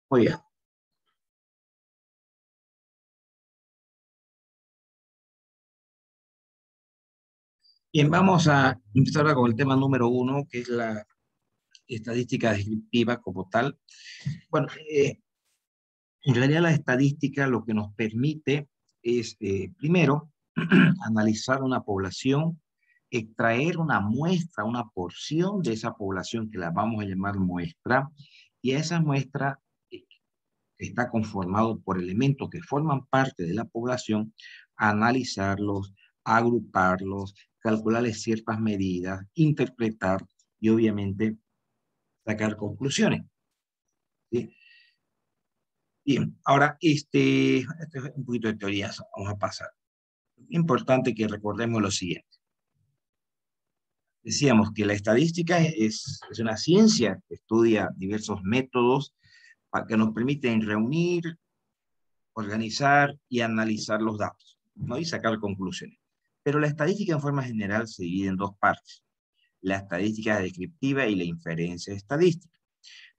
Muy bien. Bien, vamos a empezar ahora con el tema número uno, que es la estadística descriptiva como tal. Bueno, en realidad la estadística lo que nos permite es, primero, analizar una población, extraer una muestra, una porción de esa población que la vamos a llamar muestra, y a esa muestra está conformado por elementos que forman parte de la población, analizarlos, agruparlos, calcularles ciertas medidas, interpretar y obviamente sacar conclusiones. ¿Sí? Bien, ahora este es un poquito de teoría, vamos a pasar. Importante que recordemos lo siguiente. Decíamos que la estadística es una ciencia que estudia diversos métodos para que nos permiten reunir, organizar y analizar los datos, ¿no? Y sacar conclusiones. Pero la estadística en forma general se divide en dos partes, la estadística descriptiva y la inferencia estadística.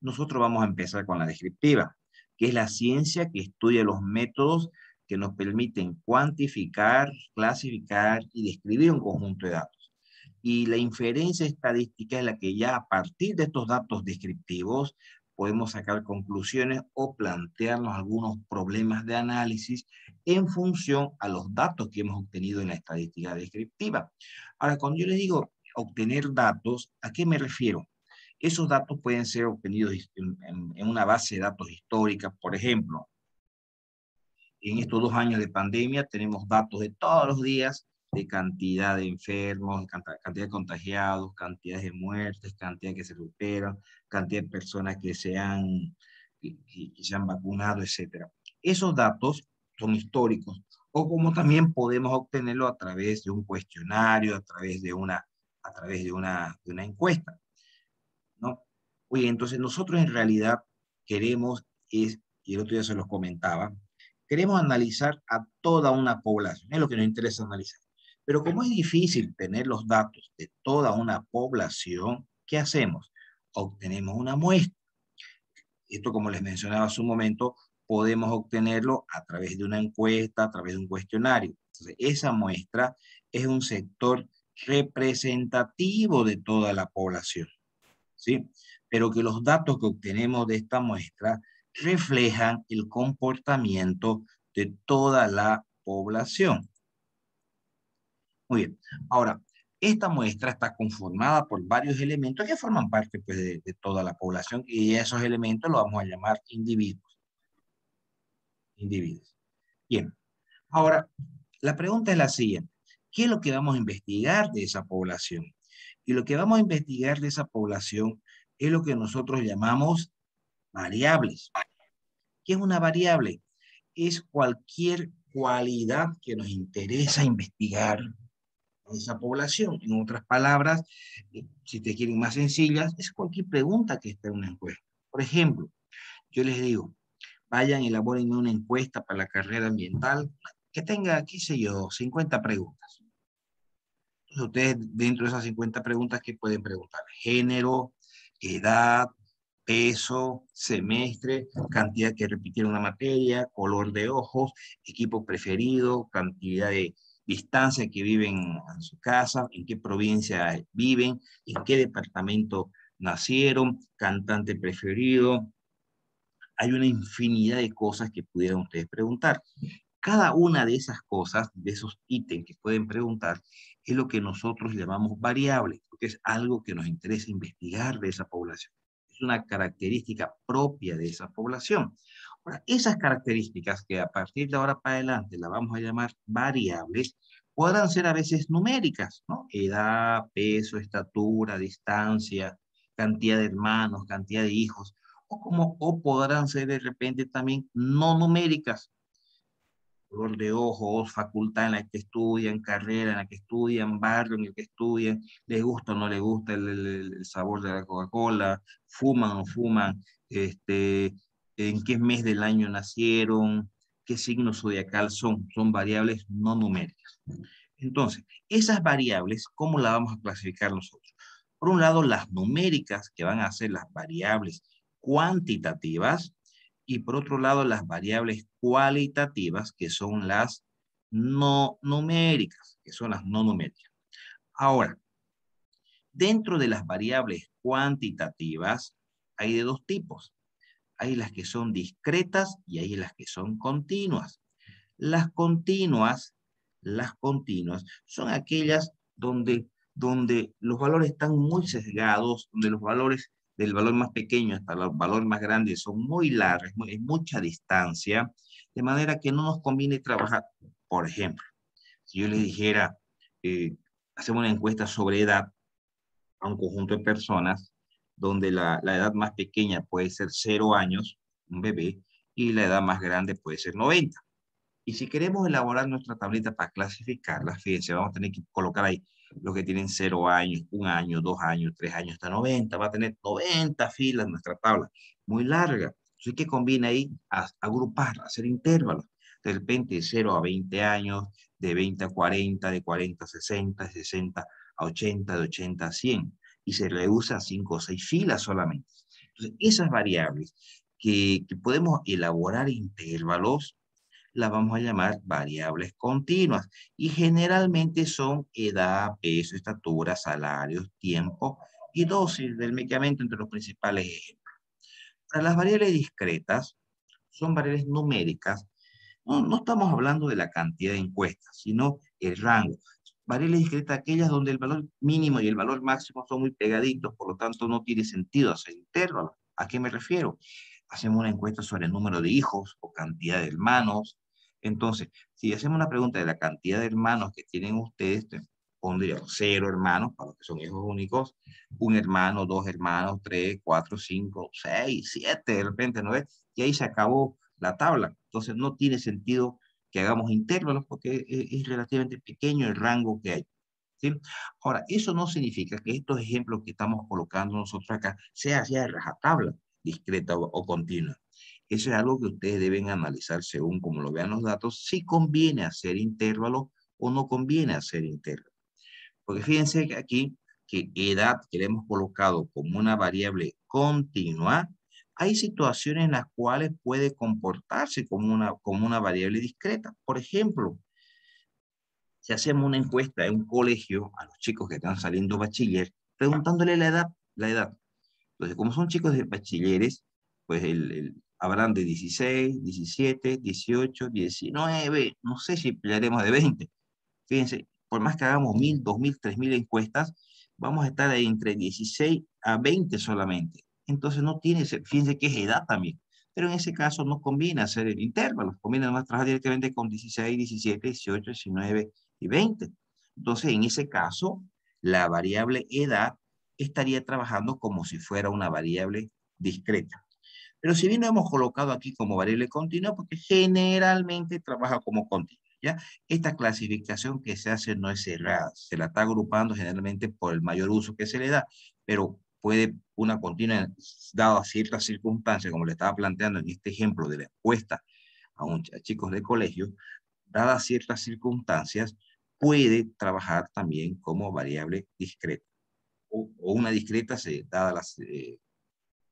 Nosotros vamos a empezar con la descriptiva, que es la ciencia que estudia los métodos que nos permiten cuantificar, clasificar y describir un conjunto de datos. Y la inferencia estadística es la que ya a partir de estos datos descriptivos podemos sacar conclusiones o plantearnos algunos problemas de análisis en función a los datos que hemos obtenido en la estadística descriptiva. Ahora, cuando yo les digo obtener datos, ¿a qué me refiero? Esos datos pueden ser obtenidos en una base de datos histórica, por ejemplo. En estos 2 años de pandemia tenemos datos de todos los días de cantidad de enfermos, cantidad de contagiados, cantidad de muertes, cantidad que se recuperan, cantidad de personas que se han vacunado, etcétera. Esos datos son históricos, o como también podemos obtenerlo a través de un cuestionario, a través de una encuesta, ¿no? Oye, entonces nosotros en realidad queremos, y el otro día se los comentaba, queremos analizar a toda una población, es lo que nos interesa analizar. Pero como es difícil tener los datos de toda una población, ¿qué hacemos? Obtenemos una muestra. Esto, como les mencionaba hace un momento, podemos obtenerlo a través de una encuesta, a través de un cuestionario. Entonces, esa muestra es un sector representativo de toda la población, ¿sí? Pero que los datos que obtenemos de esta muestra reflejan el comportamiento de toda la población. Muy bien. Ahora, esta muestra está conformada por varios elementos que forman parte, pues, de toda la población, y esos elementos los vamos a llamar individuos. Individuos. Bien. Ahora, la pregunta es la siguiente. ¿Qué es lo que vamos a investigar de esa población? Y lo que vamos a investigar de esa población es lo que nosotros llamamos variables. ¿Qué es una variable? Es cualquier cualidad que nos interesa investigar de esa población. En otras palabras, si te quieren más sencillas, es cualquier pregunta que esté en una encuesta. Por ejemplo, yo les digo, vayan, elaboren una encuesta para la carrera ambiental que tenga, qué sé yo, 50 preguntas. Entonces, ustedes, dentro de esas 50 preguntas, ¿qué pueden preguntar? Género, edad, peso, semestre, cantidad que repitieron una materia, color de ojos, equipo preferido, cantidad de distancia que viven en su casa, en qué provincia viven, en qué departamento nacieron, cantante preferido. Hay una infinidad de cosas que pudieran ustedes preguntar. Cada una de esas cosas, de esos ítems que pueden preguntar, es lo que nosotros llamamos variable, porque es algo que nos interesa investigar de esa población. Es una característica propia de esa población. Ahora, esas características que a partir de ahora para adelante las vamos a llamar variables, podrán ser a veces numéricas, ¿no? Edad, peso, estatura, distancia, cantidad de hermanos, cantidad de hijos, o podrán ser de repente también no numéricas, color de ojos, facultad en la que estudian, carrera en la que estudian, barrio en el que estudian, les gusta o no les gusta el sabor de la Coca-Cola, fuman o no fuman, en qué mes del año nacieron, qué signo zodiacal son variables no numéricas. Entonces, esas variables, ¿cómo las vamos a clasificar nosotros? Por un lado, las numéricas, que van a ser las variables cuantitativas, y por otro lado las variables cualitativas, que son las no numéricas, que son las no numéricas. Ahora, dentro de las variables cuantitativas hay de dos tipos. Hay las que son discretas y hay las que son continuas. Las continuas, las continuas son aquellas donde los valores están muy sesgados, donde los valores del valor más pequeño hasta el valor más grande son muy largos, es mucha distancia, de manera que no nos conviene trabajar. Por ejemplo, si yo les dijera, hacemos una encuesta sobre edad a un conjunto de personas, donde la edad más pequeña puede ser 0 años, un bebé, y la edad más grande puede ser 90. Y si queremos elaborar nuestra tablita para clasificarla, fíjense, vamos a tener que colocar ahí los que tienen 0 años, 1 año, 2 años, 3 años, hasta 90. Va a tener 90 filas nuestra tabla, muy larga. Así que conviene ahí agrupar, hacer intervalos. De repente de 0 a 20 años, de 20 a 40, de 40 a 60, de 60 a 80, de 80 a 100. Y se reduce a 5 o 6 filas solamente. Entonces, esas variables que podemos elaborar intervalos, las vamos a llamar variables continuas y generalmente son edad, peso, estatura, salarios, tiempo y dosis del medicamento entre los principales ejemplos. Para las variables discretas son variables numéricas. No estamos hablando de la cantidad de encuestas, sino el rango. Variables discretas, aquellas donde el valor mínimo y el valor máximo son muy pegaditos, por lo tanto no tiene sentido hacer intervalos. ¿A qué me refiero? Hacemos una encuesta sobre el número de hijos o cantidad de hermanos. Entonces, si hacemos una pregunta de la cantidad de hermanos que tienen ustedes, pondríamos 0 hermanos para los que son hijos únicos, 1 hermano, 2 hermanos, 3, 4, 5, 6, 7, de repente, ¿no ves? Y ahí se acabó la tabla. Entonces no tiene sentido que hagamos intervalos porque es relativamente pequeño el rango que hay. ¿Sí? Ahora, eso no significa que estos ejemplos que estamos colocando nosotros acá sea ya de rajatabla, discreta o continua. Eso es algo que ustedes deben analizar según como lo vean los datos, si conviene hacer intervalos o no conviene hacer intervalos. Porque fíjense que aquí que edad que le hemos colocado como una variable continua, hay situaciones en las cuales puede comportarse como una variable discreta. Por ejemplo, si hacemos una encuesta en un colegio a los chicos que están saliendo bachiller, preguntándole la edad. Entonces, como son chicos de bachilleres, pues habrán de 16, 17, 18, 19, no sé si pelearemos de 20. Fíjense, por más que hagamos 1000, 2000, 3000 encuestas, vamos a estar ahí entre 16 a 20 solamente. Entonces no tiene, fíjense que es edad también. Pero en ese caso no conviene hacer el intervalo, conviene más trabajar directamente con 16, 17, 18, 19 y 20. Entonces en ese caso, la variable edad estaría trabajando como si fuera una variable discreta. Pero si bien lo hemos colocado aquí como variable continua, porque generalmente trabaja como continua, ¿ya? Esta clasificación que se hace no es cerrada, se la está agrupando generalmente por el mayor uso que se le da, pero puede una continua, dado a ciertas circunstancias, como le estaba planteando en este ejemplo de la encuesta a chicos de colegio, dadas ciertas circunstancias, puede trabajar también como variable discreta. O una discreta, dada la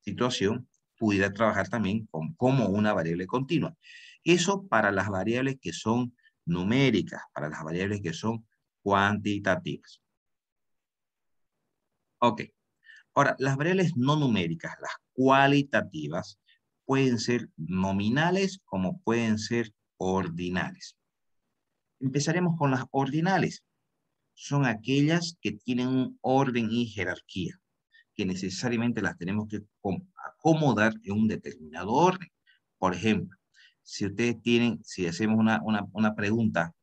situación, pudiera trabajar también como una variable continua. Eso para las variables que son numéricas, para las variables que son cuantitativas. Ok. Ahora, las variables no numéricas, las cualitativas, pueden ser nominales como pueden ser ordinales. Empezaremos con las ordinales. Son aquellas que tienen un orden y jerarquía, que necesariamente las tenemos que acomodar en un determinado orden. Por ejemplo, si ustedes tienen, si hacemos una pregunta,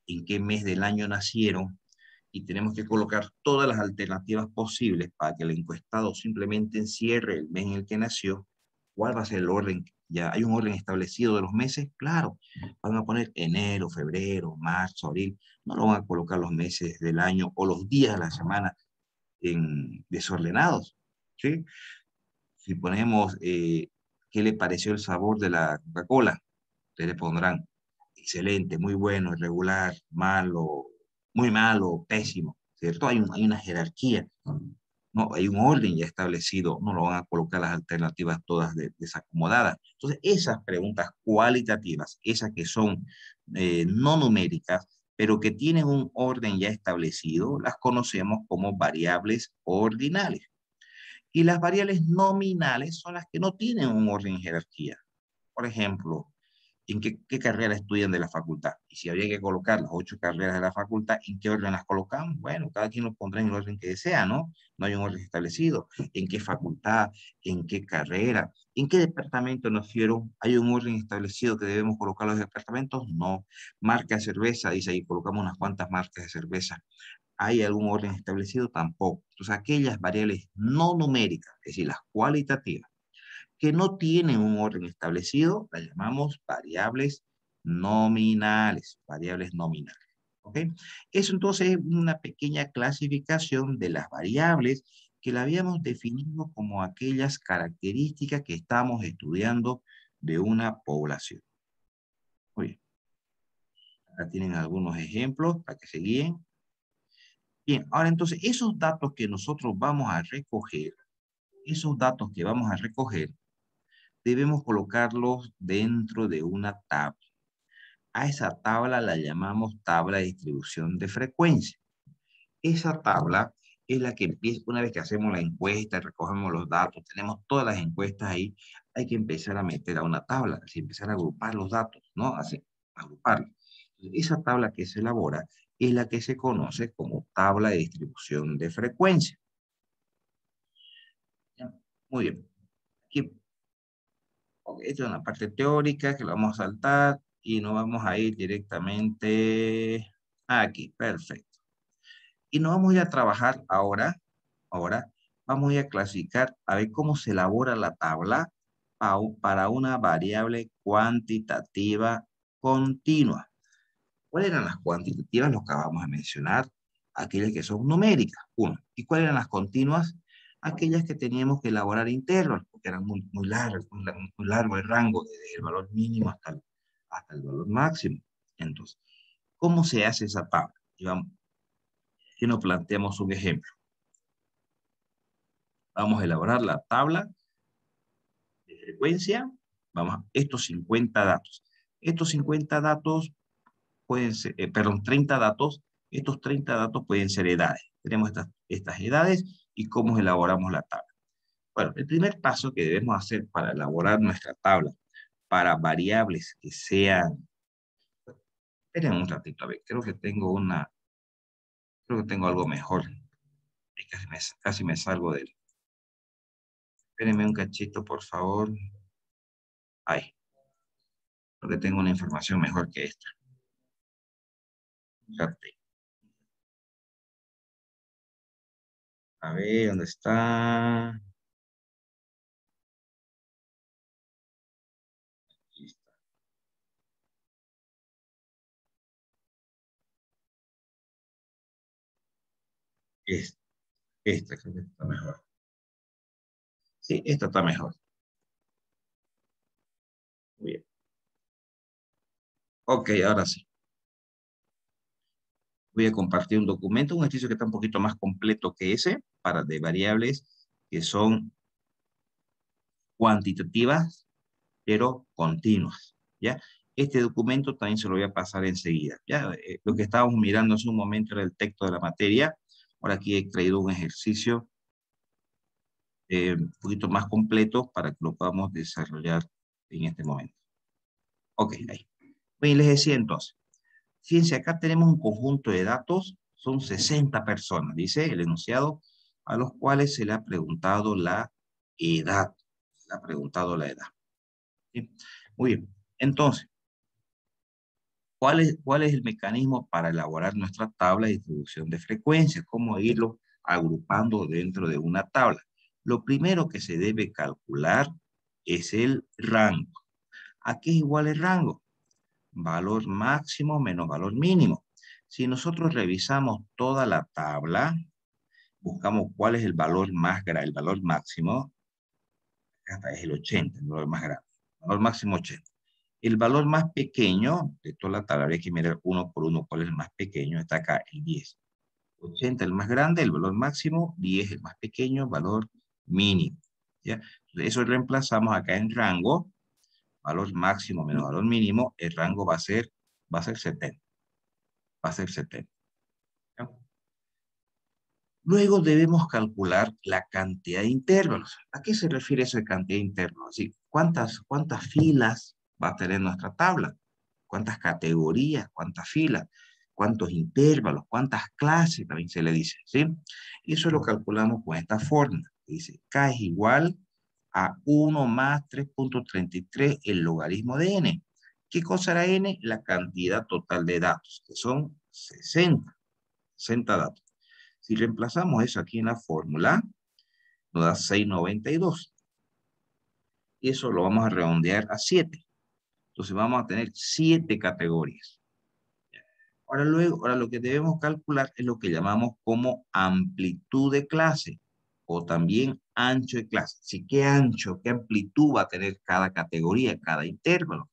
¿en qué mes del año nacieron? Y tenemos que colocar todas las alternativas posibles para que el encuestado simplemente encierre el mes en el que nació. ¿Cuál va a ser el orden? ¿Ya hay un orden establecido de los meses? Claro, van a poner enero, febrero, marzo, abril. No lo van a colocar los meses del año o los días de la semana desordenados. ¿Sí? Si ponemos qué le pareció el sabor de la Coca-Cola, ustedes le pondrán excelente, muy bueno, irregular, malo, muy malo, pésimo, ¿cierto? Hay una jerarquía. No, hay un orden ya establecido, no lo van a colocar las alternativas todas desacomodadas. Entonces, esas preguntas cualitativas, esas que son no numéricas, pero que tienen un orden ya establecido, las conocemos como variables ordinales. Y las variables nominales son las que no tienen un orden en jerarquía. Por ejemplo, ¿en qué carrera estudian de la facultad? Y si habría que colocar las 8 carreras de la facultad, ¿en qué orden las colocamos? Bueno, cada quien lo pondrá en el orden que desea, ¿no? No hay un orden establecido. ¿En qué facultad? ¿En qué carrera? ¿En qué departamento nos dieron? ¿Hay un orden establecido que debemos colocar los departamentos? No. Marca de cerveza, dice ahí, colocamos unas cuantas marcas de cerveza. ¿Hay algún orden establecido? Tampoco. Entonces, aquellas variables no numéricas, es decir, las cualitativas, que no tienen un orden establecido, las llamamos variables nominales, variables nominales. ¿Ok? Eso entonces es una pequeña clasificación de las variables que la habíamos definido como aquellas características que estamos estudiando de una población. Muy bien. Acá tienen algunos ejemplos para que se guíen. Bien, ahora entonces esos datos que nosotros vamos a recoger, esos datos que vamos a recoger, debemos colocarlos dentro de una tabla. A esa tabla la llamamos tabla de distribución de frecuencia. Esa tabla es la que empieza, una vez que hacemos la encuesta, recogemos los datos, tenemos todas las encuestas ahí, hay que empezar a meter a una tabla, así empezar a agrupar los datos, ¿no? Así, agruparlos. Esa tabla que se elabora es la que se conoce como tabla de distribución de frecuencia. ¿Ya? Muy bien. Aquí, okay, esta es una parte teórica que la vamos a saltar y nos vamos a ir directamente aquí. Perfecto. Y nos vamos a ir a trabajar ahora vamos a ir a clasificar, a ver cómo se elabora la tabla para una variable cuantitativa continua. ¿Cuáles eran las cuantitativas? Los que acabamos de mencionar, aquellas que son numéricas, uno. ¿Y cuáles eran las continuas? Aquellas que teníamos que elaborar intervalos, porque eran muy largos, muy largo el rango, desde el valor mínimo hasta el valor máximo. Entonces, ¿cómo se hace esa tabla? Y vamos, aquí nos planteamos un ejemplo. Vamos a elaborar la tabla de frecuencia. Vamos a estos 50 datos. Estos 50 datos pueden ser, perdón, 30 datos. Estos 30 datos pueden ser edades. Tenemos estas edades y cómo elaboramos la tabla. Bueno, el primer paso que debemos hacer para elaborar nuestra tabla para variables que sean... Esperen un ratito, a ver, creo que tengo algo mejor. Casi me salgo de él. Espérenme un cachito, por favor. Ahí, porque tengo una información mejor que esta. Fíjate. A ver, ¿dónde está? Aquí está. Esta, esta creo que está mejor. Sí, esta está mejor. Muy bien. Ok, ahora sí. Voy a compartir un documento, un ejercicio que está un poquito más completo que ese, de variables que son cuantitativas, pero continuas, ¿ya? Este documento también se lo voy a pasar enseguida, ¿ya? Lo que estábamos mirando hace un momento era el texto de la materia. Ahora aquí he traído un ejercicio un poquito más completo para que lo podamos desarrollar en este momento. Ok, ahí. Bien, les decía entonces, fíjense, acá tenemos un conjunto de datos, son 60 personas, dice el enunciado, a los cuales se le ha preguntado la edad. Se le ha preguntado la edad. ¿Sí? Muy bien, entonces, cuál es el mecanismo para elaborar nuestra tabla de distribución de frecuencias? ¿Cómo irlo agrupando dentro de una tabla? Lo primero que se debe calcular es el rango. ¿A qué es igual el rango? Valor máximo menos valor mínimo. Si nosotros revisamos toda la tabla, buscamos cuál es el valor más grande, el valor máximo, acá es el 80, el valor más grande, el valor máximo 80. El valor más pequeño de toda la tabla, habría que mirar uno por uno cuál es el más pequeño, está acá, el 10. 80 el más grande, el valor máximo, 10 el más pequeño, el valor mínimo. ¿Ya? Eso reemplazamos acá en rango, valor máximo menos valor mínimo, el rango va a ser 70. Va a ser 70. ¿Ya? Luego debemos calcular la cantidad de intervalos. ¿A qué se refiere eso de cantidad de intervalos? Así, ¿cuántas filas va a tener nuestra tabla? ¿Cuántas categorías? ¿Cuántas filas? ¿Cuántos intervalos? ¿Cuántas clases? También se le dice, ¿sí? Y eso lo calculamos con esta fórmula. Dice, K es igual a 1 más 3.33 el logaritmo de n. ¿Qué cosa era n? La cantidad total de datos, que son 60 datos. Si reemplazamos eso aquí en la fórmula, nos da 692. Y eso lo vamos a redondear a 7. Entonces vamos a tener 7 categorías. Ahora lo que debemos calcular es lo que llamamos como amplitud de clase o también ancho de clase. Así, ¿qué ancho, qué amplitud va a tener cada categoría, cada intervalo?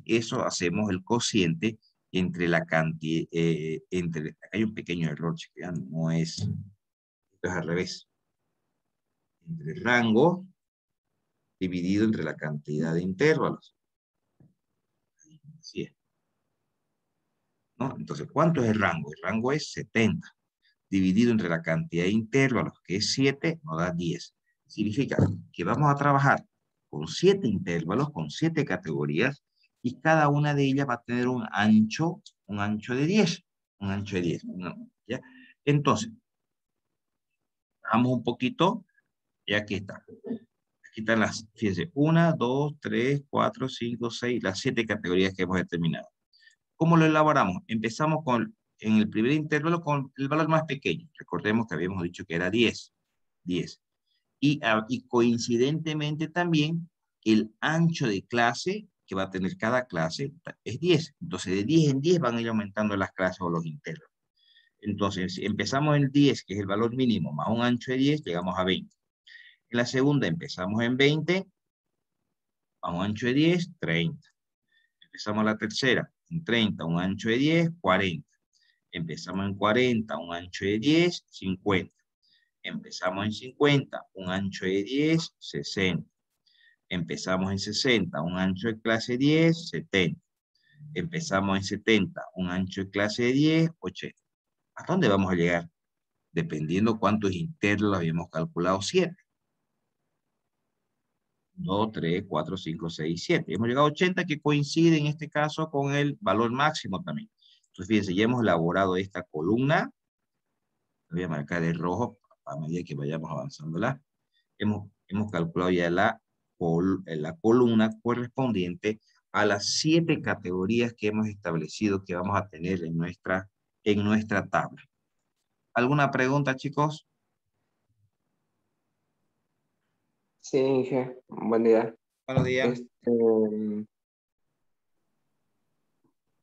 Eso hacemos el cociente entre la cantidad, acá hay un pequeño error, chequean, no es, esto es al revés. Entre el rango dividido entre la cantidad de intervalos. Así es. ¿No? Entonces, ¿cuánto es el rango? El rango es 70. Dividido entre la cantidad de intervalos, que es 7, nos da 10. Significa que vamos a trabajar con 7 intervalos, con 7 categorías, y cada una de ellas va a tener un ancho de 10. Un ancho de 10. ¿No? ¿Ya? Entonces, bajamos un poquito, y aquí está. Aquí están las, fíjense, 1, 2, 3, 4, 5, 6, las 7 categorías que hemos determinado. ¿Cómo lo elaboramos? Empezamos en el primer intervalo con el valor más pequeño. Recordemos que habíamos dicho que era 10. 10. Y coincidentemente también, el ancho de clase que va a tener cada clase es 10. Entonces, de 10 en 10 van a ir aumentando las clases o los intervalos. Entonces, si empezamos en 10, que es el valor mínimo, más un ancho de 10, llegamos a 20. En la segunda empezamos en 20, a un ancho de 10, 30. Empezamos la tercera, en 30, un ancho de 10, 40. Empezamos en 40, un ancho de 10, 50. Empezamos en 50, un ancho de 10, 60. Empezamos en 60, un ancho de clase 10, 70. Empezamos en 70, un ancho de clase 10, 80. ¿A dónde vamos a llegar? Dependiendo cuántos intervalos habíamos calculado, 7. 2, 3, 4, 5, 6, 7. Hemos llegado a 80 que coincide en este caso con el valor máximo también. Entonces, fíjense, ya hemos elaborado esta columna. Voy a marcar el rojo a medida que vayamos avanzándola. Hemos calculado ya la columna correspondiente a las 7 categorías que hemos establecido que vamos a tener en nuestra tabla. ¿Alguna pregunta, chicos? Sí, Inge, buen día. Buenos días.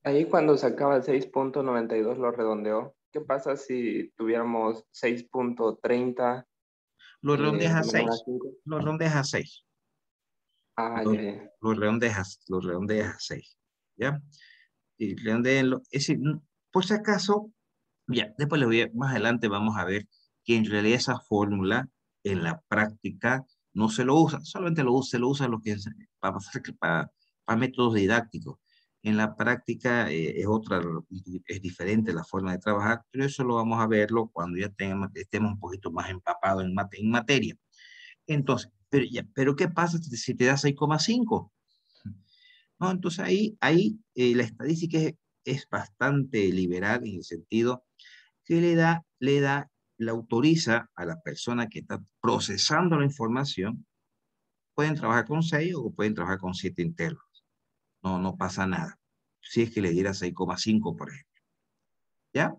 Ahí cuando sacaba el 6.92 lo redondeó. ¿Qué pasa si tuviéramos 6.30 Lo redondeas a menor a 6. 5? Lo redondeas a 6. Ah, Lo, ya, ya. lo redondeas a 6. ¿Ya? Y redondeenlo. Es decir, por si acaso, ya, después más adelante vamos a ver que en realidad esa fórmula en la práctica no se lo usa, solamente se lo usa para métodos didácticos. En la práctica es diferente la forma de trabajar, pero eso lo vamos a verlo cuando ya estemos un poquito más empapados en materia. Entonces, pero ¿qué pasa si te da 6,5? ¿No? Entonces ahí la estadística es bastante liberal en el sentido que le autoriza a la persona que está procesando la información, pueden trabajar con 6 o pueden trabajar con 7 internos. No pasa nada. Si es que le diera 6,5, por ejemplo. ¿Ya?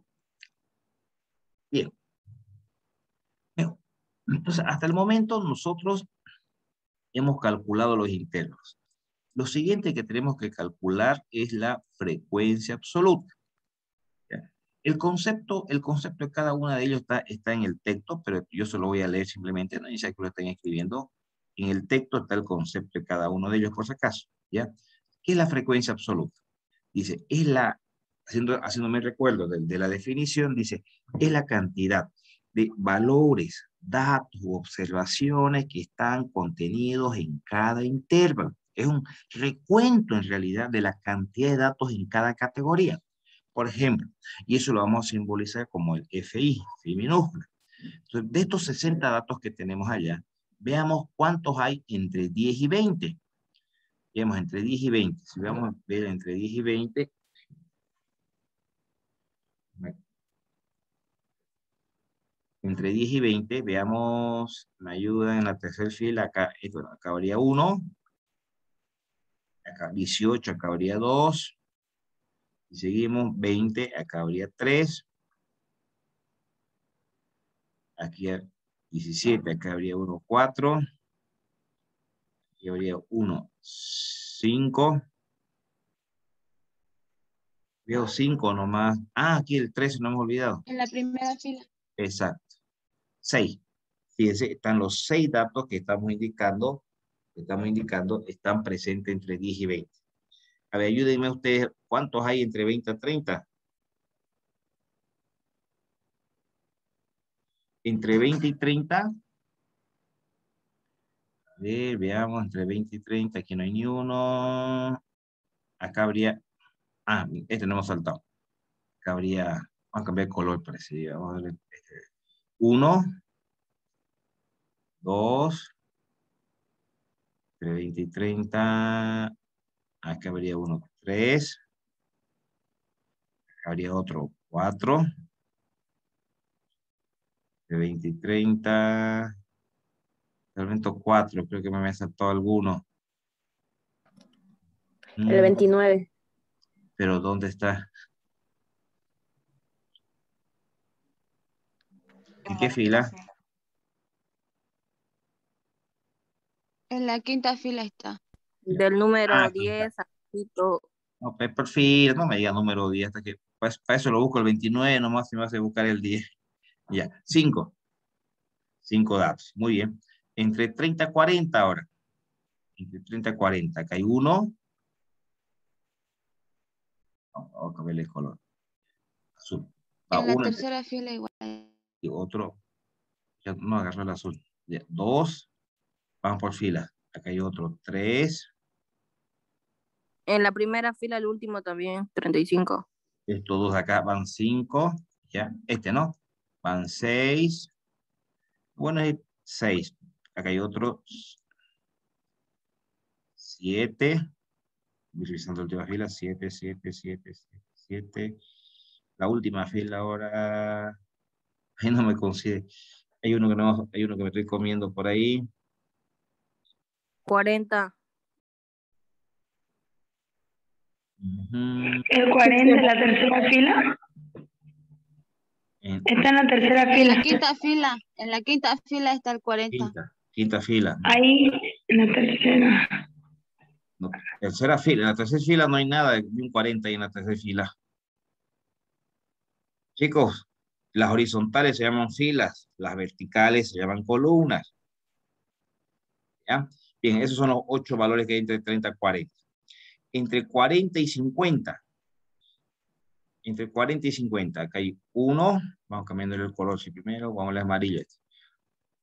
Bien. Bien. Entonces, hasta el momento nosotros hemos calculado los internos. Lo siguiente que tenemos que calcular es la frecuencia absoluta. ¿Ya? El concepto de cada una de ellos está en el texto, pero yo se lo voy a leer simplemente, no dice que lo estén escribiendo. En el texto está el concepto de cada uno de ellos, por si acaso. ¿Ya? ¿Qué es la frecuencia absoluta? Dice, es la haciéndome recuerdo de la definición, dice, es la cantidad de valores, datos u observaciones que están contenidos en cada intervalo. Es un recuento en realidad de la cantidad de datos en cada categoría. Por ejemplo, y eso lo vamos a simbolizar como el FI, FI minúscula. Entonces, de estos 60 datos que tenemos allá, veamos cuántos hay entre 10 y 20. Veamos entre 10 y 20. Si vamos a ver entre 10 y 20, entre 10 y 20, veamos, me ayuda en la tercera fila, acá, bueno, acá habría 1, acá 18, acá habría 2, y seguimos 20, acá habría 3, aquí 17, acá habría 1, 4, aquí habría 1, 5, veo 5 nomás, aquí el 13 no hemos olvidado, En la primera fila. exacto, 6, fíjense, están los 6 datos que estamos indicando, están presentes entre 10 y 20. A ver, ayúdenme ustedes, ¿cuántos hay entre 20 a 30? Entre 20 y 30. A ver, veamos, entre 20 y 30, aquí no hay ni uno. Acá habría, este no hemos saltado. Acá habría, vamos a cambiar el color, parece. Vamos a darle, 1, 2, entre 20 y 30. Acá habría uno, 3. Acá habría otro, 4. De 20 y 30. Realmente 4, creo que me había saltado alguno. El 29. Pero ¿dónde está? ¿En qué fila? En la quinta fila está. Del número Aquí está. 10 a poquito. No, perfil, no me diga número 10, hasta que para eso lo busco el 29, nomás se me hace buscar el 10. Ya, 5. 5 datos, muy bien. Entre 30 y 40 ahora. Entre 30 y 40, acá hay uno. Vamos a cambiarle el color. Azul. Va En la uno tercera fila igual. y otro. Ya no agarró el azul. Ya, 2. Vamos por fila. Acá hay otro. 3. En la primera fila, el último también, 35. Estos dos acá van 5. Ya, este no. Van 6. Bueno, hay 6. Acá hay otro 7. Voy revisando la última fila. 7, 7, 7, 7, 7. La última fila ahora. Ahí no me consigue. Hay uno que no, hay uno que me estoy comiendo por ahí. 40. Ujú. El 40 en la tercera fila. Está en la tercera En fila. la quinta fila. En la quinta fila está el 40. Quinta fila. Ahí, en la tercera. No, tercera fila. En la tercera fila no hay nada de un 40 ahí en la tercera fila. Chicos, las horizontales se llaman filas, las verticales se llaman columnas. ¿Ya? Bien, esos son los 8 valores que hay entre 30 y 40. Entre 40 y 50. Entre 40 y 50. Acá hay 1. Vamos cambiando el color sí, primero. Vamos a las amarillas.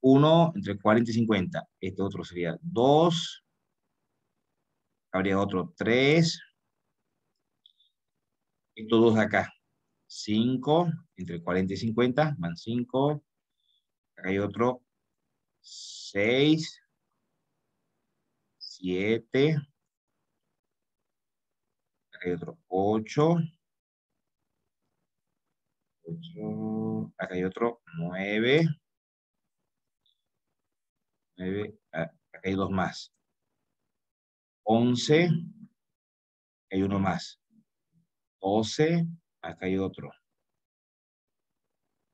1 entre 40 y 50. Este otro sería 2. Habría otro 3. Estos dos de acá. 5. Entre 40 y 50. Van 5. Acá hay otro 6. 7. Acá hay otro 8. Acá hay otro 9. 9. Acá hay dos más. 11. Hay uno más. 12. Acá hay otro.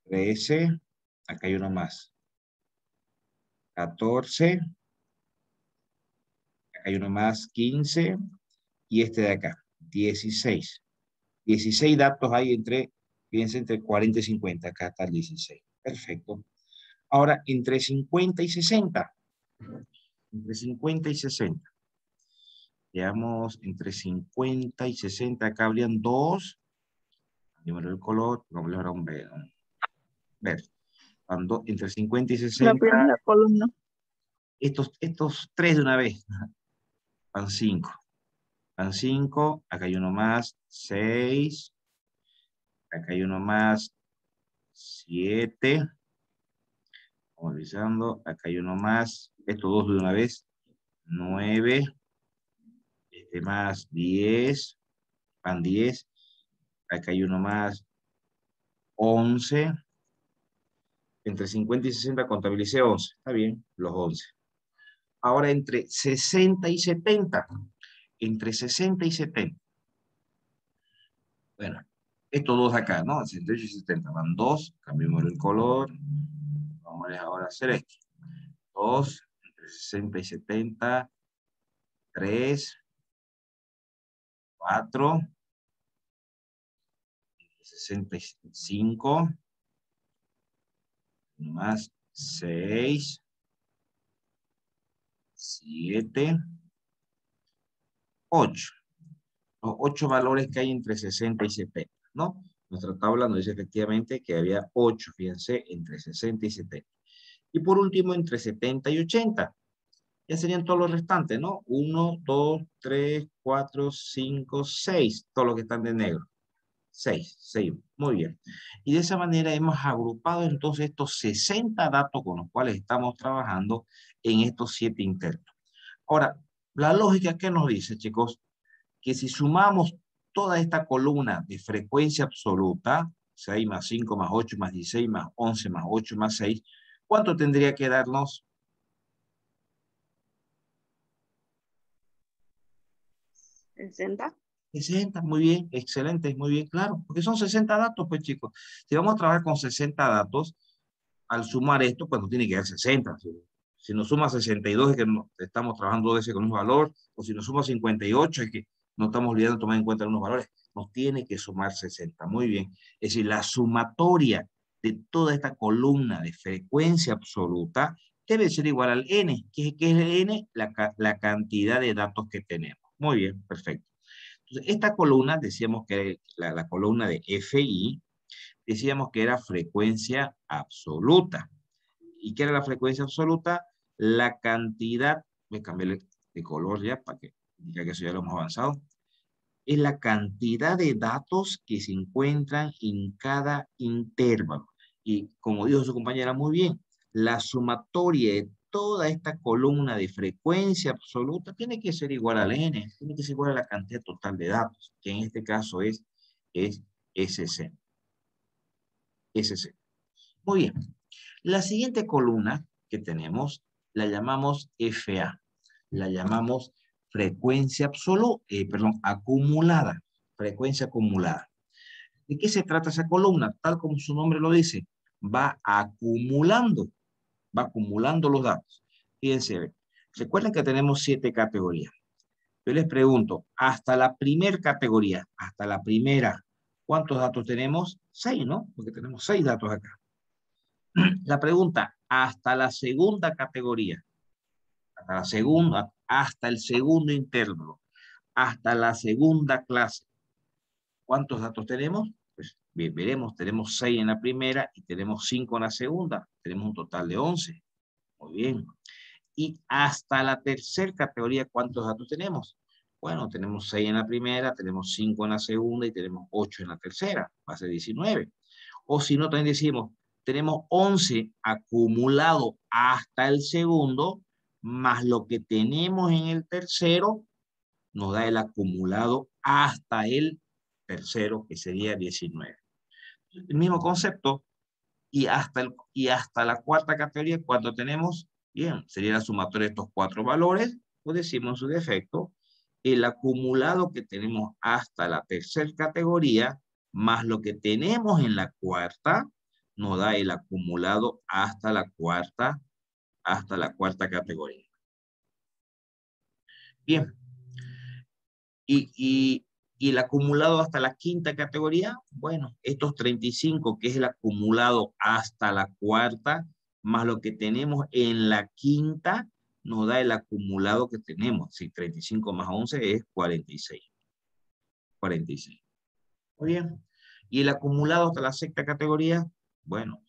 13. Acá hay uno más. 14. Acá hay uno más. 15. Y este de acá. 16. 16 datos hay entre, fíjense, entre 40 y 50. Acá está el 16. Perfecto. Ahora, entre 50 y 60. Entre 50 y 60. Veamos, entre 50 y 60, acá habrían 2. Cambiémosle el color, pongámosle ahora un verde. Verde. Cuando entre 50 y La 60, primera columna. estos tres de una vez, van 5. Van 5, acá hay uno más, 6, acá hay uno más, 7, vamos revisando, acá hay uno más, estos dos de una vez, 9, este más 10, van 10, acá hay uno más, 11, entre 50 y 60 contabilicé 11, está bien, los 11. Ahora entre 60 y 70, entre 60 y 70, bueno, estos dos acá, ¿no? 68 y 70, van 2, cambiemos el color, vamos ahora a hacer esto. 2, entre 60 y 70, 3, 4, 65, más 6, 7, 8. Los 8 valores que hay entre 60 y 70, ¿no? Nuestra tabla nos dice efectivamente que había 8, fíjense, entre 60 y 70. Y por último, entre 70 y 80. Ya serían todos los restantes, ¿no? 1, 2, 3, 4, 5, 6. Todos los que están de negro. 6, 6. Muy bien. Y de esa manera hemos agrupado entonces estos 60 datos con los cuales estamos trabajando en estos 7 internos. Ahora, la lógica que nos dice, chicos, que si sumamos toda esta columna de frecuencia absoluta, 6 más 5 más 8 más 16 más 11 más 8 más 6, ¿cuánto tendría que darnos? 60. 60, muy bien, excelente, muy bien, claro, porque son 60 datos, pues chicos. Si vamos a trabajar con 60 datos, al sumar esto, pues nos tiene que dar 60. Si nos suma 62 es que no, estamos trabajando dos veces con un valor, o si nos suma 58 es que no estamos olvidando tomar en cuenta unos valores. Nos tiene que sumar 60, muy bien. Es decir, la sumatoria de toda esta columna de frecuencia absoluta debe ser igual al n. ¿Qué es el n? La cantidad de datos que tenemos. Muy bien, perfecto. Entonces, esta columna, decíamos que la columna de FI, decíamos que era frecuencia absoluta. ¿Y qué era la frecuencia absoluta? La cantidad, voy a cambiarle de color ya para que diga que eso ya lo hemos avanzado, es la cantidad de datos que se encuentran en cada intervalo. Y como dijo su compañera muy bien, la sumatoria de toda esta columna de frecuencia absoluta tiene que ser igual al n, tiene que ser igual a la cantidad total de datos, que en este caso es SC. SC. Muy bien. La siguiente columna que tenemos la llamamos FA. La llamamos frecuencia absoluta, acumulada. Frecuencia acumulada. ¿De qué se trata esa columna? Tal como su nombre lo dice, va acumulando los datos. Fíjense, recuerden que tenemos 7 categorías. Yo les pregunto, hasta la primera categoría, hasta la primera, ¿cuántos datos tenemos? 6, ¿no? Porque tenemos 6 datos acá. La pregunta, hasta la segunda categoría, hasta el segundo intervalo, hasta la segunda clase, ¿cuántos datos tenemos? Pues bien, veremos, tenemos 6 en la primera y tenemos 5 en la segunda, tenemos un total de 11. Muy bien. Y hasta la tercera categoría, ¿cuántos datos tenemos? Bueno, tenemos 6 en la primera, tenemos 5 en la segunda y tenemos 8 en la tercera, va a ser 19. O si no, también decimos, tenemos 11 acumulado hasta el segundo, más lo que tenemos en el tercero, nos da el acumulado hasta el tercero, que sería 19. El mismo concepto, y hasta la cuarta categoría, cuando tenemos, bien, sería la sumatoria de estos 4 valores, pues decimos en su defecto, el acumulado que tenemos hasta la tercera categoría, más lo que tenemos en la cuarta, nos da el acumulado hasta la cuarta categoría. Bien. Y el acumulado hasta la quinta categoría, bueno, estos 35, que es el acumulado hasta la cuarta, más lo que tenemos en la quinta, nos da el acumulado que tenemos. Si 35 más 11 es 46. 46. Muy bien. ¿Y el acumulado hasta la sexta categoría? Bueno,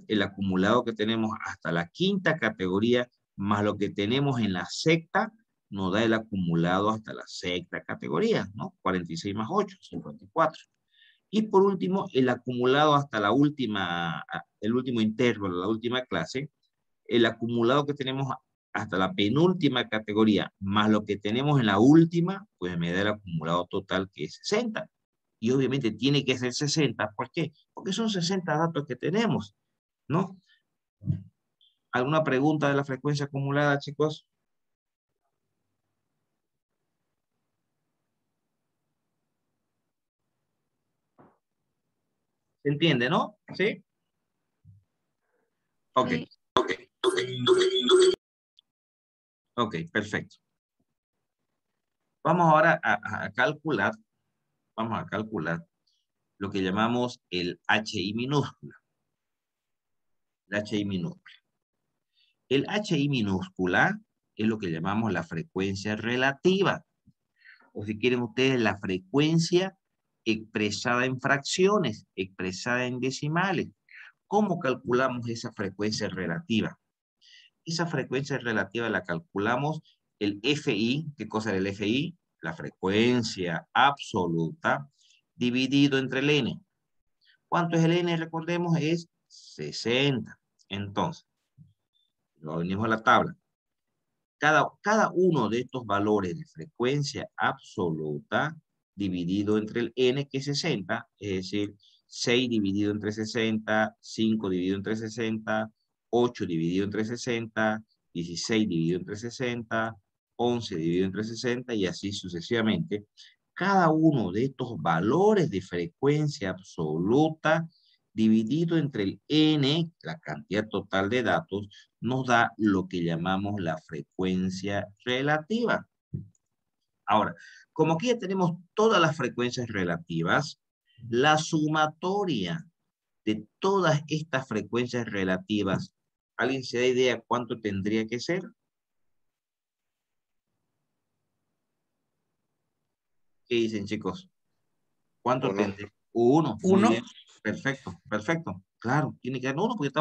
el acumulado que tenemos hasta la quinta categoría más lo que tenemos en la sexta nos da el acumulado hasta la sexta categoría, ¿no? 46 más 8, 54. Y por último, el acumulado hasta la última, el último intervalo, la última clase, el acumulado que tenemos hasta la penúltima categoría, más lo que tenemos en la última, pues me da el acumulado total que es 60. Y obviamente tiene que ser 60, ¿por qué? Porque son 60 datos que tenemos, ¿no? ¿Alguna pregunta de la frecuencia acumulada, chicos? ¿Se entiende, no? ¿Sí? Ok. Sí. Ok, perfecto. Vamos ahora a calcular, vamos a calcular lo que llamamos el HI minúscula. El HI minúscula. El HI minúscula es lo que llamamos la frecuencia relativa. O si quieren ustedes, la frecuencia expresada en fracciones, expresada en decimales. ¿Cómo calculamos esa frecuencia relativa? Esa frecuencia relativa la calculamos el FI. ¿Qué cosa es el FI? La frecuencia absoluta dividido entre el N. ¿Cuánto es el N? Recordemos, es 60. Entonces, lo venimos a la tabla. Cada uno de estos valores de frecuencia absoluta dividido entre el N, que es 60, es decir, 6 dividido entre 60, 5 dividido entre 60, 8 dividido entre 60, 16 dividido entre 60, 11 dividido entre 60 y así sucesivamente. Cada uno de estos valores de frecuencia absoluta dividido entre el N, la cantidad total de datos, nos da lo que llamamos la frecuencia relativa. Ahora, como aquí ya tenemos todas las frecuencias relativas, la sumatoria de todas estas frecuencias relativas, ¿alguien se da idea cuánto tendría que ser? ¿Qué dicen, chicos? ¿Cuánto Uno. tendría? Uno. Muy Uno. bien. Perfecto, perfecto. Claro, tiene que dar uno porque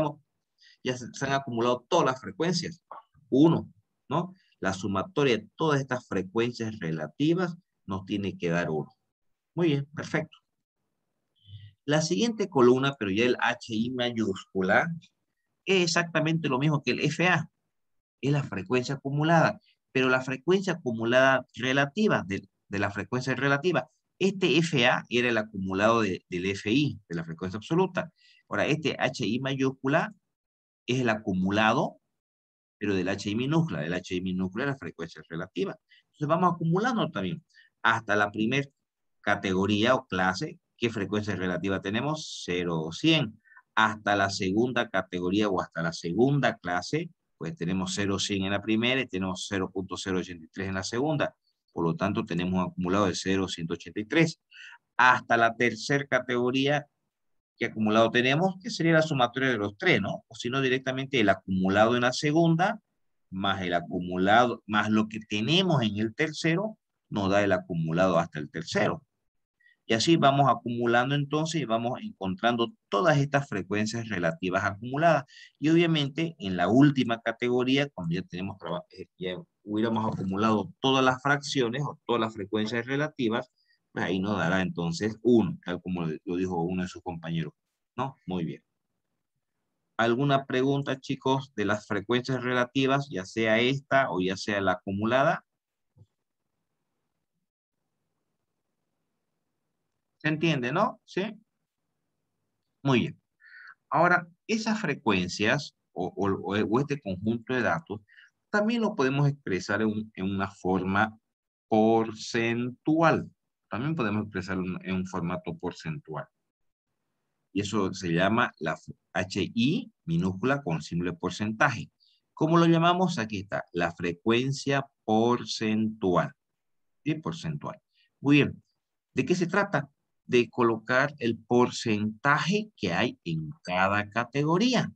ya se han acumulado todas las frecuencias. Uno, ¿no? La sumatoria de todas estas frecuencias relativas nos tiene que dar uno. Muy bien, perfecto. La siguiente columna, pero ya el HI mayúscula, es exactamente lo mismo que el FA. Es la frecuencia acumulada, pero la frecuencia acumulada relativa, de la frecuencia relativa. Este FA era el acumulado del FI, de la frecuencia absoluta. Ahora, este HI mayúscula es el acumulado, pero del HI minúscula. El HI minúscula es la frecuencia relativa. Entonces vamos acumulando también. Hasta la primera categoría o clase, ¿qué frecuencia relativa tenemos? 0 o 100. Hasta la segunda categoría o hasta la segunda clase, pues tenemos 0,100 en la primera y tenemos 0.083 en la segunda. Por lo tanto, tenemos un acumulado de 0,183. Hasta la tercera categoría, ¿qué acumulado tenemos? Que sería la sumatoria de los tres, ¿no? O si no, directamente el acumulado en la segunda, más el acumulado, más lo que tenemos en el tercero, nos da el acumulado hasta el tercero. Y así vamos acumulando entonces y vamos encontrando todas estas frecuencias relativas acumuladas. Y obviamente en la última categoría, cuando ya tenemos ya hubiéramos acumulado todas las fracciones o todas las frecuencias relativas, pues ahí nos dará entonces 1, tal como lo dijo uno de sus compañeros. ¿No? Muy bien. ¿Alguna pregunta, chicos, de las frecuencias relativas, ya sea esta o ya sea la acumulada? ¿Se entiende, no? ¿Sí? Muy bien. Ahora, esas frecuencias o este conjunto de datos también lo podemos expresar en una forma porcentual. También podemos expresarlo en un formato porcentual. Y eso se llama la HI minúscula con símbolo de porcentaje. ¿Cómo lo llamamos? Aquí está, la frecuencia porcentual. ¿Sí? Porcentual. Muy bien. ¿De qué se trata? De colocar el porcentaje que hay en cada categoría,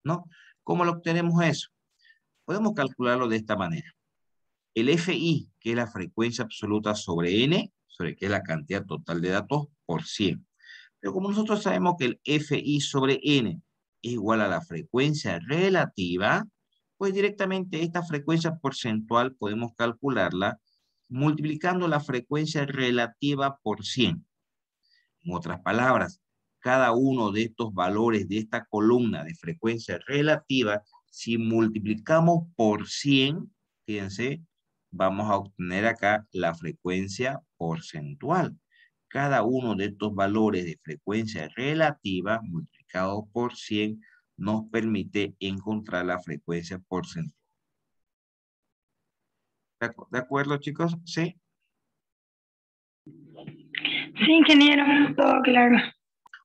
¿no? ¿Cómo lo obtenemos eso? Podemos calcularlo de esta manera. El FI, que es la frecuencia absoluta sobre N, sobre que es la cantidad total de datos, por 100. Pero como nosotros sabemos que el FI sobre N es igual a la frecuencia relativa, pues directamente esta frecuencia porcentual podemos calcularla multiplicando la frecuencia relativa por 100. En otras palabras, cada uno de estos valores de esta columna de frecuencia relativa, si multiplicamos por 100, fíjense, vamos a obtener acá la frecuencia porcentual. Cada uno de estos valores de frecuencia relativa multiplicado por 100 nos permite encontrar la frecuencia porcentual. ¿De acuerdo, chicos? ¿Sí? Sí, ingeniero, todo claro.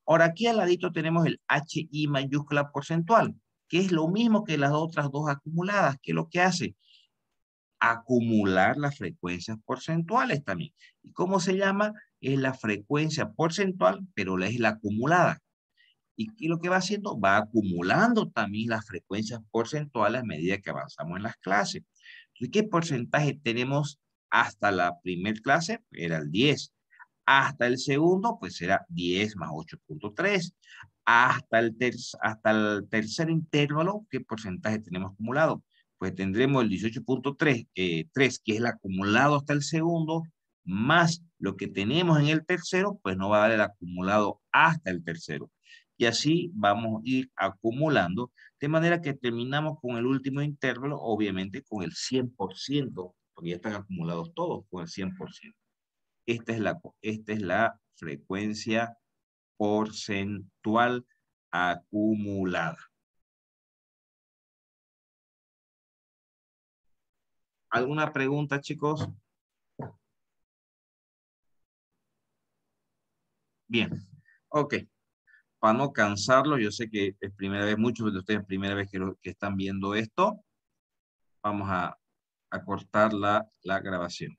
Ahora aquí al ladito tenemos el HI mayúscula porcentual, que es lo mismo que las otras dos acumuladas. ¿Qué es lo que hace? Acumular las frecuencias porcentuales también. ¿Y cómo se llama? Es la frecuencia porcentual, pero es la acumulada. Y lo que va haciendo, va acumulando también las frecuencias porcentuales a medida que avanzamos en las clases. ¿Y qué porcentaje tenemos hasta la primera clase? Era el 10. Hasta el segundo, pues será 10 más 8.3. Hasta el tercer intervalo, ¿qué porcentaje tenemos acumulado? Pues tendremos el 18.3, que es el acumulado hasta el segundo, más lo que tenemos en el tercero, pues no va a dar el acumulado hasta el tercero. Y así vamos a ir acumulando, de manera que terminamos con el último intervalo, obviamente con el 100%, porque ya están acumulados todos con el 100%. Esta es la frecuencia porcentual acumulada. ¿Alguna pregunta, chicos? Bien, ok. Para no cansarlo, yo sé que es primera vez, muchos de ustedes primera vez que están viendo esto. Vamos a cortar la grabación.